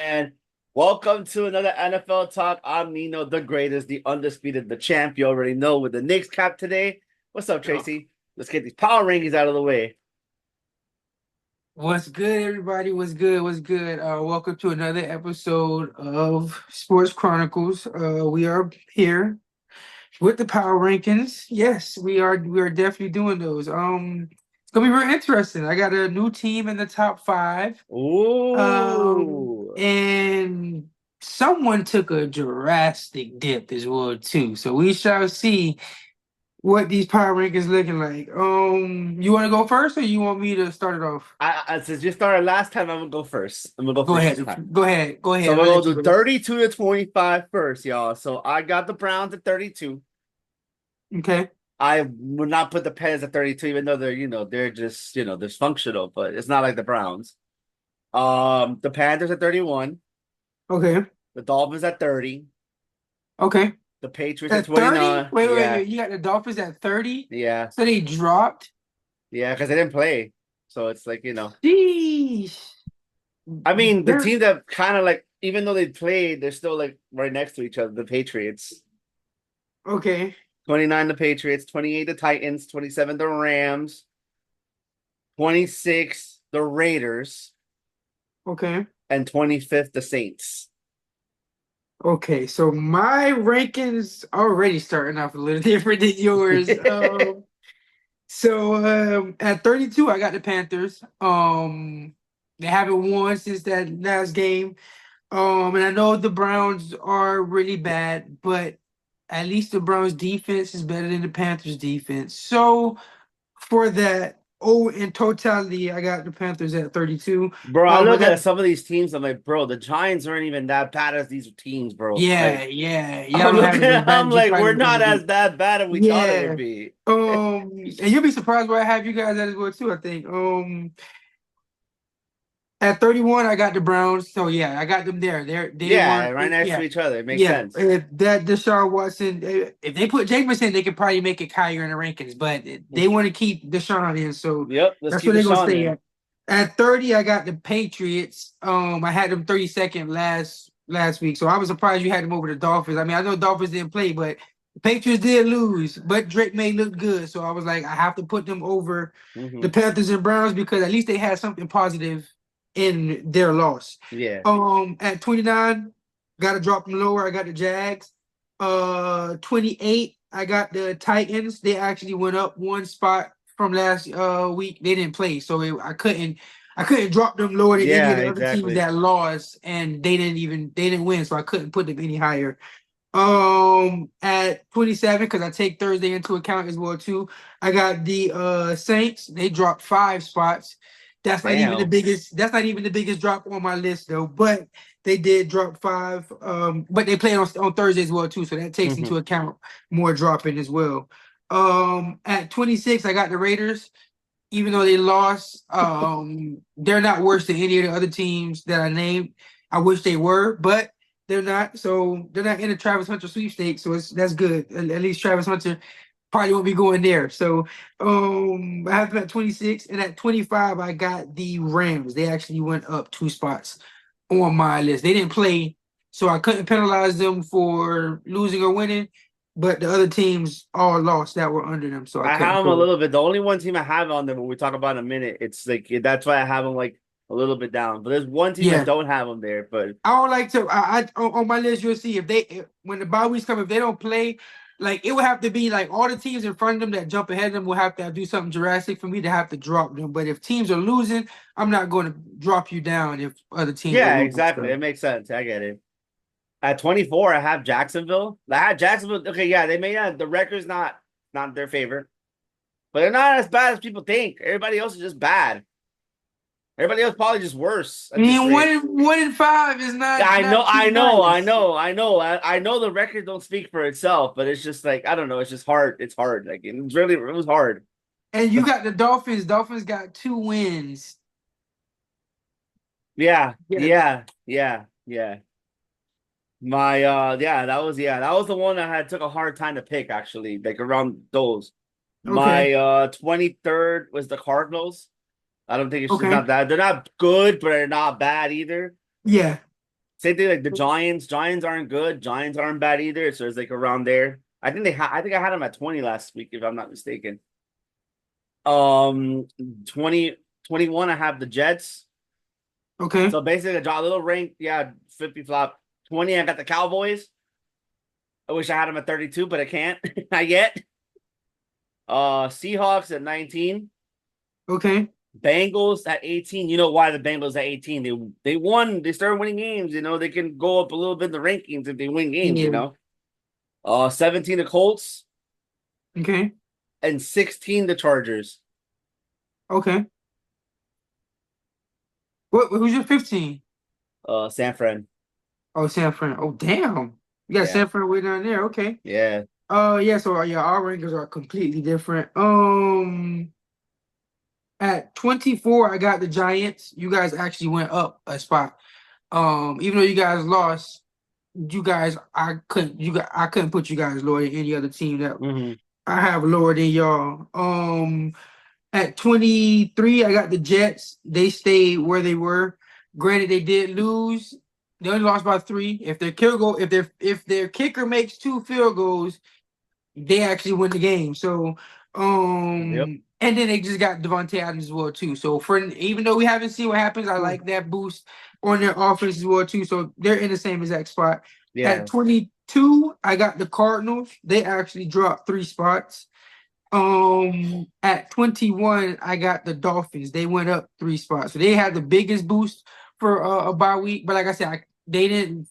And welcome to another NFL Talk. I'm Nino, the greatest, the undisputed, the champ. You already know with the Knicks cap today. What's up, Yo, Tracy? Let's get these power rankings out of the way. what's good, everybody? What's good? What's good? Welcome to another episode of Sports Chronicles. We are here with the power rankings. Yes, we are. We are definitely doing those. It's gonna be real interesting. I got a new team in the top five. Ooh. And someone took a drastic dip as well too. So we shall see what these power rankings looking like. You want to go first, or you want me to start it off? Since you started last time, I'm gonna go first. I'm gonna go Go first ahead. this time. Go ahead. Go So ahead. we're I'll let gonna you do go. 32 to 25 first, y'all. So I got the Browns at 32. Okay. I would not put the Pens at 32, even though they're just dysfunctional, but it's not like the Browns. The Panthers at 31. Okay. The Dolphins at 30. Okay. The Patriots at At 30? 29. Wait. Yeah. You got the Dolphins at 30? Yeah. So they dropped? Yeah. Because they didn't play. So it's Sheesh. I mean, the They're team that kind of like, even though they played, they're still like right next to each other. The Patriots. okay. 29, the Patriots. 28, the Titans. 27, the Rams. 26, the Raiders. Okay. And 25th, the Saints. Okay. So my rankings already starting off a little different than yours. At 32, I got the Panthers. They haven't won since that last game. And I know the Browns are really bad, but at least the Browns defense is better than the Panthers defense. So for that, in totality, I got the Panthers at 32. Bro, I But look at that, some of these teams. I'm like, bro, the Giants aren't even that bad as these teams, bro. yeah, Like, yeah, y'all I'm don't have looking, it as bad I'm as you like, probably we're was not gonna as be. that bad as we thought it would Yeah. be. And you'll be surprised where I have you guys at as well too, I think. At 31, I got the Browns. So yeah, I got them there. They Yeah, weren't right next to yeah. each other. It makes Yeah, sense. if that Deshaun Watson, if they put Jameis in, they could probably make it higher in the rankings. But they want to keep Deshaun in, so Yep, let's that's keep where they're gonna Deshaun stay in. at. At 30, I got the Patriots. I had them 32nd last week, so I was surprised you had them over the Dolphins. I mean, I know Dolphins didn't play, but the Patriots did lose. But Drake May looked good, so I was like, I have to put them over the Hmm. Panthers and Browns because at least they had something positive in their loss. Yeah. At 29. Got to drop them lower. I got the Jags. 28. I got the Titans. They actually went up one spot from last week. They didn't play, so I couldn't drop them lower than any of Yeah, the other teams exactly. that lost, and they didn't win, so I couldn't put them any higher. At 27, because I take Thursday into account as well too. I got the Saints. They dropped 5 spots. Damn. That's not even the biggest drop on my list though, but they did drop five. But they play on Thursday as well too, so that takes Hmm. into account more dropping as well. At 26, I got the Raiders. Even though they lost, they're not worse than any of the other teams that I named. I wish they were, but they're not. So they're not in the Travis Hunter sweepstakes. So that's good. At least Travis Hunter probably won't be going there. So I have them at 26, and at 25, I got the Rams. They actually went up 2 spots on my list. They didn't play, so I couldn't penalize them for losing or winning. But the other teams all lost that were under them, so I I have couldn't them a put them. little bit. The only one team I have on them, when we talk about in a minute, it's like that's why I have them like a little bit down. But there's one team I Yeah. don't have them there. But I don't like to. On my list, you'll see when the bye weeks come, if they don't play, like it would have to be like all the teams in front of them that jump ahead of them will have to do something drastic for me to have to drop them. But if teams are losing, I'm not going to drop you down if other teams are yeah, losing. exactly. So It makes sense. I get it. At 24, I have Jacksonville. I had Jacksonville. Okay, yeah, they may have the record's not their favorite, but they're not as bad as people think. Everybody else is just bad. Everybody else probably just worse I at this mean, rate. 1-5 is Yeah, not I know, not too I know, I nice. know, I know. I know the record don't speak for itself, but it's just like I don't know. It's just hard. It's hard. Like it was hard. And you got the Dolphins. Dolphins got 2 wins. Yeah, Yeah. yeah. That was the one I had took a hard time to pick actually, like around those. Okay. My 23rd was the Cardinals. I don't think it's just Okay. not that they're not good, but they're not bad either. Yeah. Same thing like the Giants. Giants aren't good. Giants aren't bad either. So it's like around there. I think I had them at 20 last week, if I'm not mistaken. Um 20 21. I have the Jets. Okay. So basically I draw a little rank. Yeah, 50 flop. 20, I got the Cowboys. I wish I had them at 32, but I can't. Not yet. Seahawks at 19. Okay. Bengals at 18. You know why the Bengals at 18? They won. They started winning games. You know, they can go up a little bit in the rankings if they win games, you Yeah. know. 17 the Colts Okay. and 16 the Chargers. Okay. Who's your 15? San Fran. Oh, San Fran. Oh, damn. You got Yeah. San Fran way down there. Okay. Yeah. Yeah, so yeah, our rankings are completely different. At 24, I got the Giants. You guys actually went up a spot. Even though you guys lost, I couldn't put you guys lower than any other team that Mm-hmm. I have lower than y'all. At 23, I got the Jets. They stayed where they were. Granted, they did lose. They only lost by 3. If their kicker makes 2 field goals, they actually win the game. So, Yep. and then they just got Devontae Adams as well too. So for even though we haven't seen what happens, I like that boost on their offense as well too. So they're in the same exact spot. Yeah. At 22, I got the Cardinals. They actually dropped 3 spots. At 21, I got the Dolphins. They went up 3 spots. So they had the biggest boost for a bye week. But like I said, they didn't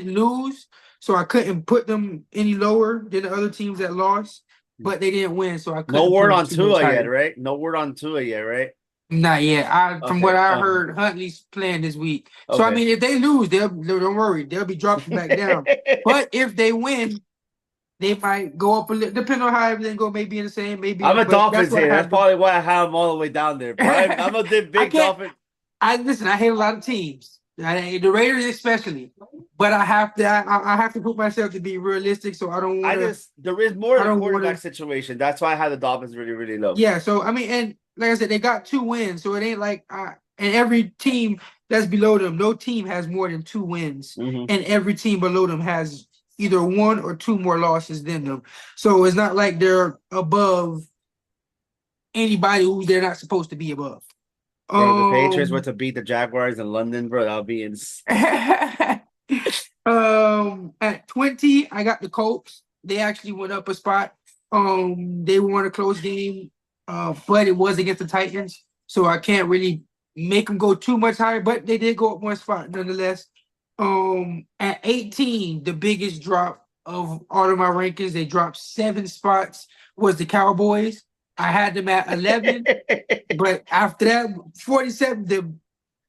lose, so I couldn't put them any lower than the other teams that lost. But they didn't win, so I No couldn't put word them on too much Tua yet, higher. right? No word on Tua yet, right? Not yet. From what Okay. I heard, Huntley's playing this week. So I Okay. mean, if they lose, they'll don't worry, they'll be dropping back down. But if they win, they might go up a little, depending on how everything go. Maybe in the same, maybe. I'm a But that's Dolphins what I hater. That's have them. probably why I have them all the way down there, bro. I'm a I big can't. Dolphin. I listen. I hate a lot of teams, the Raiders especially. But I have to. I have to put myself to be realistic. So I don't want to. There is more I of the don't want quarterback to. situation. That's why I had the Dolphins really, really low. Yeah. So I mean, and like I said, they got 2 wins. So it ain't like and every team that's below them, no team has more than 2 wins, Mm-hmm. and every team below them has either 1 or 2 more losses than them. So it's not like they're above anybody who they're not supposed to be above. Bro, the Patriots were Um, to beat the Jaguars in London, bro. That'll be insane. At 20, I got the Colts. They actually went up a spot. They won a close game, but it was against the Titans, so I can't really make them go too much higher. But they did go up 1 spot nonetheless. At 18, the biggest drop of all of my rankings, they dropped 7 spots. Was the Cowboys. I had them at 11, but after that, 47, the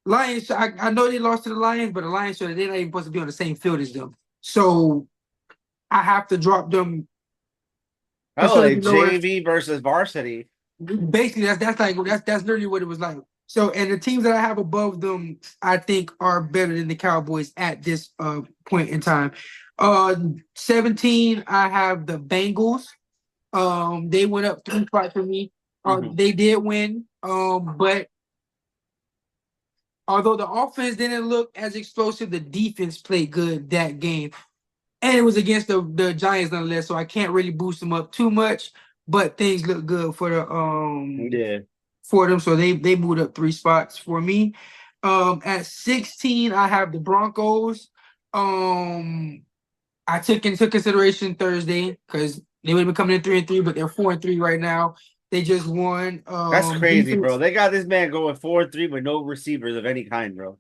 Lions, I know they lost to the Lions, but the Lions, so they're not even supposed to be on the same field as them. So I have to drop them. Oh, like JV versus varsity. Basically, that's literally what it was like. So, and the teams that I have above them, I think, are better than the Cowboys at this point in time. 17, I have the Bengals. They went up 3 spots for me. They did win. But although the offense didn't look as explosive, the defense played good that game. And it was against the Giants nonetheless, so I can't really boost them up too much. But things look good for for them. So they moved up 3 spots for me. At 16, I have the Broncos. I took into consideration Thursday because they would have been coming in 3-3, but they're 4-3 right now. They just won. That's crazy, defense. bro. They got this man going 4-3 with no receivers of any kind, bro.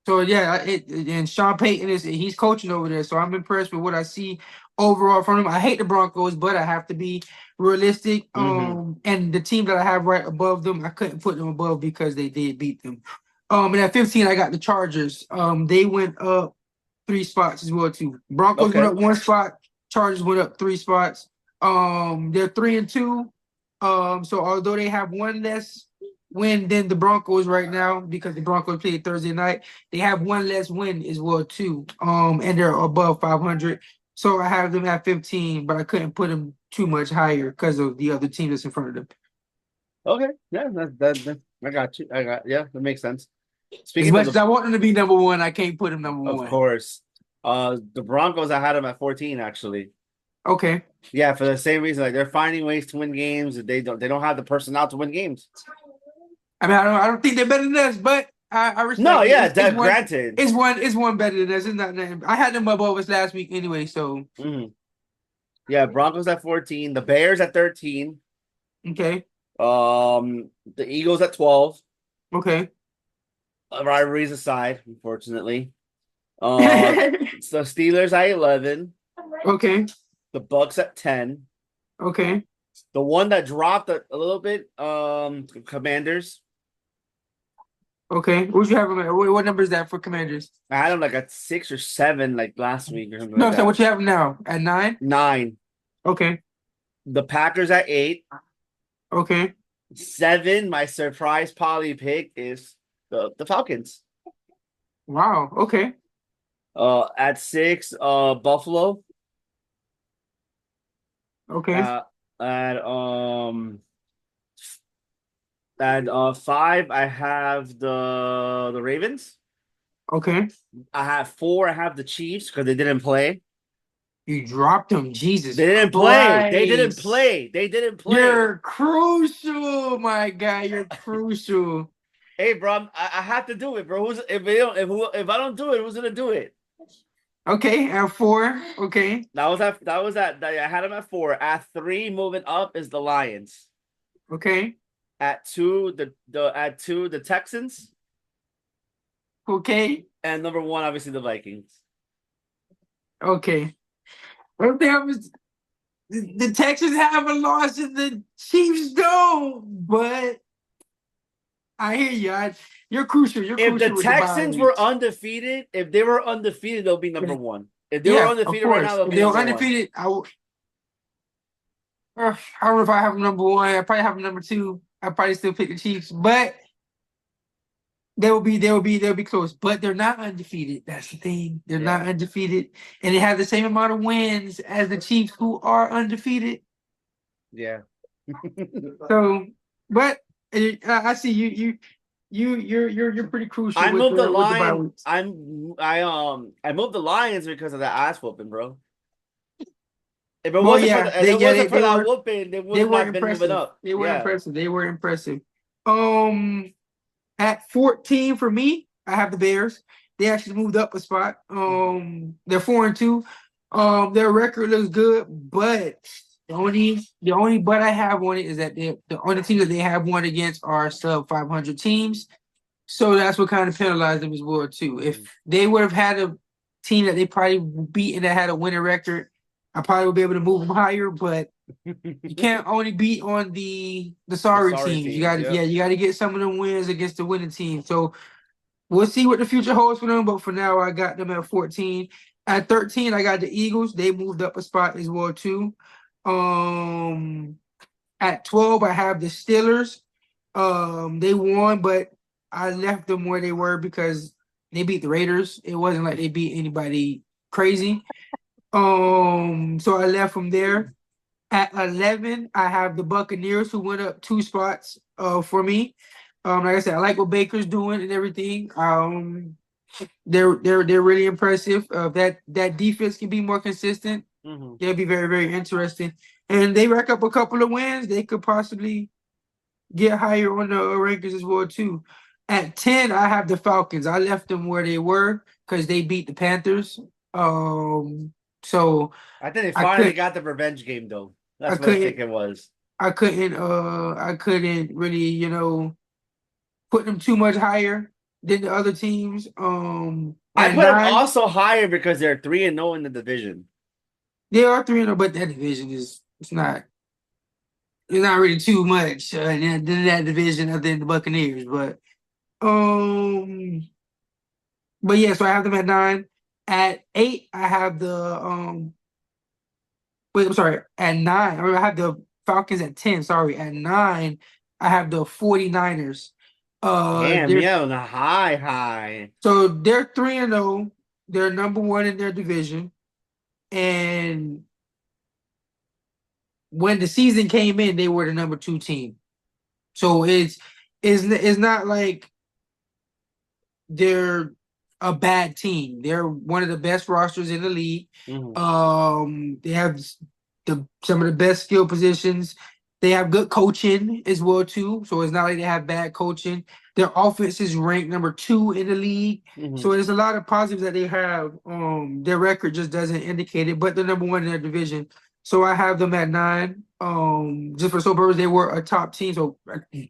So yeah, and Sean Payton he's coaching over there. So I'm impressed with what I see overall from him. I hate the Broncos, but I have to be realistic. And the team that I have right above them, I couldn't put them above because they did beat them. And at 15, I got the Chargers. They went up 3 spots as well too. Broncos went up 1 spot. Chargers went up 3 spots. They're 3-2. So although they have 1 less win than the Broncos right now because the Broncos played Thursday night, they have 1 less win as well too. And they're above 500. So I have them at 15, but I couldn't put them too much higher because of the other team that's in front of them. Okay, yeah, that I got you. Yeah, that makes sense. As Speaking of much as I want them to be number one, I can't put them number of one. course, the Broncos, I had them at 14 actually. Okay. Yeah, for the same reason, like they're finding ways to win games. They don't have the personnel to win games. I mean, I don't think they're better than us, but I No, respect it. yeah, It's that one. granted. It's one better than us. It's not. I had them above us last week anyway. So Mhm. Yeah, Broncos at 14, the Bears at 13, okay, the Eagles at 12. okay, Rivalries aside, unfortunately. Uh, the Steelers at 11, okay, the Bucks at 10. okay, The one that dropped a little bit, Commanders. okay. What you have them at? What number is that for Commanders? I had them like at 6 or 7, like last week or something like No, so that. what you have them now at 9? 9. Okay, The Packers at 8. okay. 7, my surprise poly pick is the Falcons. Wow. Okay, At 6, Buffalo. okay, Uh, at um at 5, I have the Ravens. okay. I have 4. I have the Chiefs because they didn't play. You dropped them. Jesus They didn't play. They didn't Christ. play. They didn't play. You're crucial, my guy. You're crucial. Hey, bro, I have to do it, bro. If I don't do it, who's gonna do it? Okay, at 4. Okay, I had them at 4. At 3, moving up is the Lions. okay, At 2, the Texans, okay, and number 1, obviously the Vikings. okay. Well, there was the Texans have a loss and the Chiefs don't, but I hear you. You're crucial. You're If the crucial with the bye Texans were weeks. undefeated, if they were undefeated, they'll be number 1. If they were Yeah, of undefeated right now, course. they'll If be they were number 1. undefeated, I don't know if I have them number one. I probably have them number 2. I probably still pick the Chiefs, but they'll be close. But they're not undefeated. That's the thing. They're Yeah. not undefeated, and they have the same amount of wins as the Chiefs, who are undefeated. Yeah. So, but I see you're pretty crucial I with moved the the bye line. weeks. I moved the Lions because of the ass whooping, bro. If it Well, wasn't for yeah, the, if it wasn't for they that were whooping, they they would were not have been moving impressive. up. They were Yeah. impressive. They were impressive. Um, at 14 for me, I have the Bears. They actually moved up a spot. They're 4-2. Their record looks good, but the only but I have on it is that the only team that they have won against are sub 500 teams. So that's what kind of penalized them as well too. If they would have had a team that they probably beaten that had a winning record, I probably would be able to move them higher. But you can't only beat on the The sorry sorry teams. You teams. got to Yep. you got to get some of them wins against the winning team. So we'll see what the future holds for them. But for now, I got them at 14. At 13, I got the Eagles. They moved up a spot as well too. Um, at 12, I have the Steelers. They won, but I left them where they were because they beat the Raiders. It wasn't like they beat anybody crazy. So I left them there. At 11, I have the Buccaneers who went up 2 spots for me. Like I said, I like what Baker's doing and everything. They're really impressive. That defense can be more consistent. Mhm. They'll be very, very interesting. And they rack up a couple of wins. They could possibly get higher on the rankings as well too. At 10, I have the Falcons. I left them where they were because they beat the Panthers. So I think they I finally could got the revenge game though. I That's what I think couldn't it was. I couldn't really, put them too much higher than the other teams. I At put them 9, also higher because they're 3-0 in the division. they are 3-0, but that division is it's not really too much in that division other than the Buccaneers. Um but yeah, so I have them at 9. At 8, I have the wait, I'm sorry. At 9, I have the Falcons at 10. Sorry. At 9, I have the 49ers. Damn, They're yeah, on a high. so they're 3-0. They're number 1 in their division. And when the season came in, they were the number 2 team. So it's not like they're a bad team. They're one of the best rosters in the league. Mhm. They have some of the best skill positions. They have good coaching as well too. So it's not like they have bad coaching. Their offense is ranked number 2 in the league. Mhm. So there's a lot of positives that they have. Their record just doesn't indicate it, but they're number 1 in their division. So I have them at 9. Just for so purpose, they were a top team. So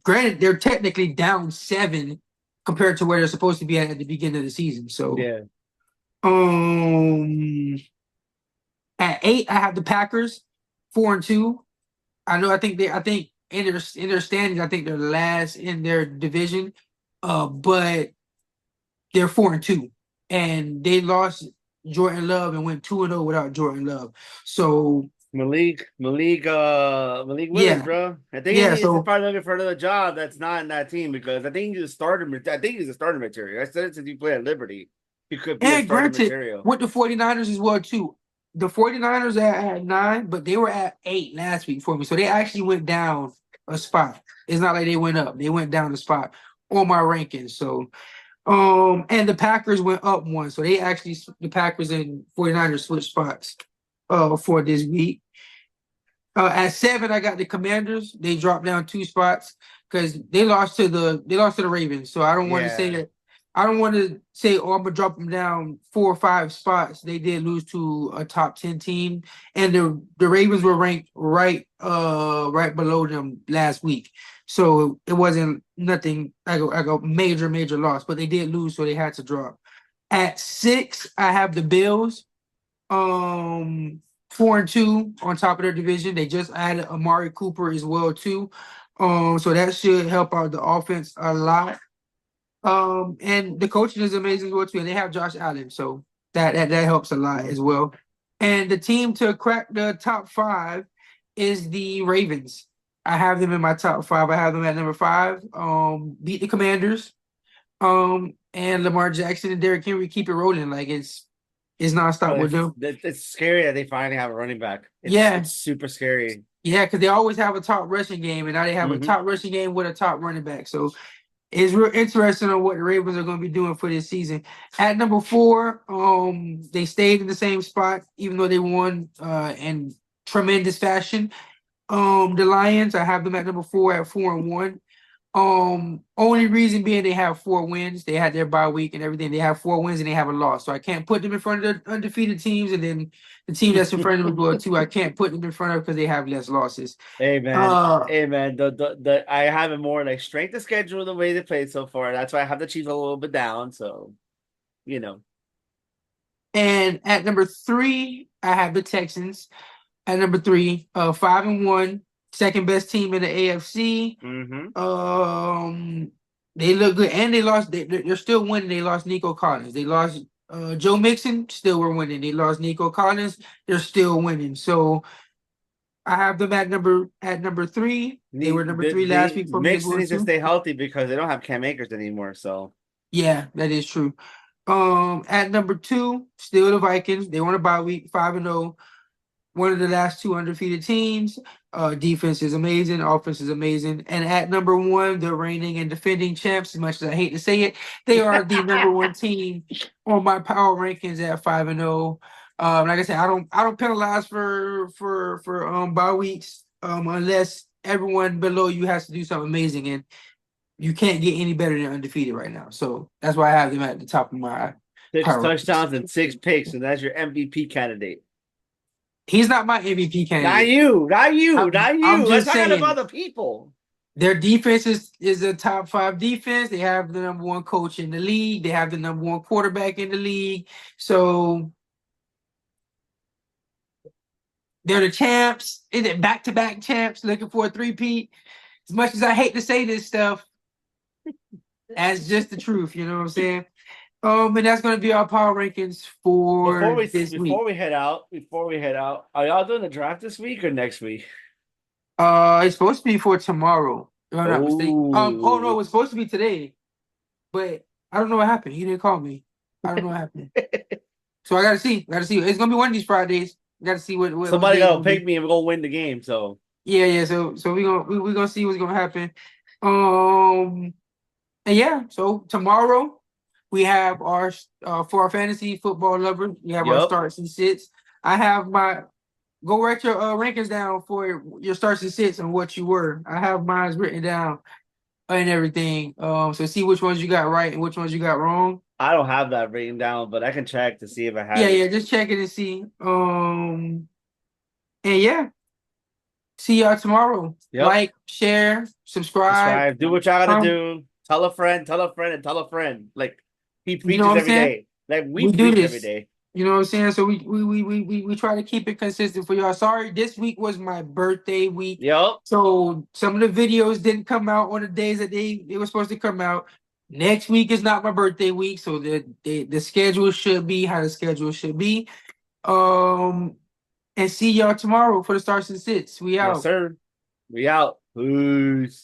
granted, they're technically down 7 compared to where they're supposed to be at the beginning of the season. So Yeah. um at 8, I have the Packers 4-2. I think in their standings, I think they're last in their division. But they're 4-2. And they lost Jordan Love and went 2-0 without Jordan Love. So Malik Willis, yeah, bro. I think yeah. he's So probably looking for another job that's not in that team because I think he's a starter. I think he's a starter material. I said it since you play at Liberty. He could be a and starter granted, material. with the 49ers as well, too. The 49ers are at 9, but they were at 8 last week for me. So they actually went down a spot. It's not like they went up. They went down a spot on my rankings. So and the Packers went up 1. So they actually the Packers and 49ers switched spots for this week. At 7, I got the Commanders. They dropped down 2 spots because they lost to the Ravens. So I don't want to say Yeah. that. I don't want to say, oh, I'm gonna drop them down 4 or 5 spots. They did lose to a top 10 team, and the Ravens were ranked right below them last week. So it wasn't nothing like a major loss, but they did lose, so they had to drop. At 6, I have the Bills. Um, 4-2 on top of their division. They just added Amari Cooper as well too. So that should help out the offense a lot. And the coaching is amazing as well too. And they have Josh Allen, so that helps a lot as well. And the team to crack the top 5 is the Ravens. I have them in my top 5. I have them at number 5. Beat the Commanders. And Lamar Jackson and Derrick Henry keep it rolling. Like it's nonstop But with them. it's scary that they finally have a running back. Yeah, It's super scary. yeah, because they always have a top rushing game, and now they have a Hmm. top rushing game with a top running back. So it's real interesting on what the Ravens are going to be doing for this season. At number 4, they stayed in the same spot, even though they won in tremendous fashion. The Lions, I have them at number 4 at 4-1. Only reason being they have 4 wins. They had their bye week and everything. They have 4 wins and they have a loss. So I can't put them in front of the undefeated teams, and then the team that's in front of them as well too. I can't put them in front of because they have less losses. Hey man, Uh, hey man, the I have it more like strength of schedule the way they played so far. That's why I have the Chiefs a little bit down. So you know, and at number 3, I have the Texans. At number 3, 5-1, second best team in the AFC. hmm They look good, and they lost. They're still winning. They lost Nico Collins. They lost Joe Mixon. Still were winning. They lost Nico Collins. They're still winning. So I have them at number 3. They were number 3 last they week for me as Mixon well needs to too. stay healthy because they don't have Cam Akers anymore. So Yeah, that is true. At number 2, still the Vikings. They won a bye week, 5-0. One of the last 2 undefeated teams. Defense is amazing. Offense is amazing. And at number 1, the reigning and defending champs, as much as I hate to say it, they are the number 1 team on my power rankings at 5-0. Like I said, I don't penalize for bye weeks unless everyone below you has to do something amazing, and you can't get any better than undefeated right now. So that's why I have them at the top of my 6 power rankings. touchdowns and 6 picks, and that's your MVP candidate. He's not my MVP Not candidate. you, not you, I'm, not I'm you. Let's just talk about saying. the people. Their defense is a top 5 defense. They have the number 1 coach in the league. They have the number 1 quarterback in the league. So they're the champs, back-to-back champs, looking for a three-peat. As much as I hate to say this stuff, that's just the truth. You know what I'm saying? And that's gonna be our power rankings Before for we this week. before we head out, are y'all doing the draft this week or next week? It's supposed to be for tomorrow, if I'm not mistaken. Oh no, it Oh, was supposed to be today, but I don't know what happened. He didn't call me. I don't know what happened. So I gotta see. Gotta see. It's gonna be one of these Fridays. Gotta see what somebody day it's gotta gonna be. pick me and we're gonna win the game. So Yeah, yeah. So we gonna see what's gonna happen. Um and yeah, so tomorrow We have our for our fantasy football lovers. We have our Yup. starts and sits. I have my go write your rankings down for your starts and sits and what you were. I have mine written down and everything. So see which ones you got right and which ones you got wrong. I don't have that written down, but I can check to see if I Yeah, have it. yeah, just check it and see. And yeah, see y'all tomorrow. Yep. Like, share, subscribe. Subscribe. Do what y'all gotta Um, do. Tell a friend, tell a friend, and tell a friend. Like he you know preaches what I'm every saying? day. Like we We do preach every this. day. You know what I'm saying? So we try to keep it consistent for y'all. Sorry, this week was my birthday week. Yup. So some of the videos didn't come out on the days that they were supposed to come out. Next week is not my birthday week, so the schedule should be how the schedule should be. Um, and see y'all tomorrow for the starts and sits. We Yes, out. sir. We out. Peace.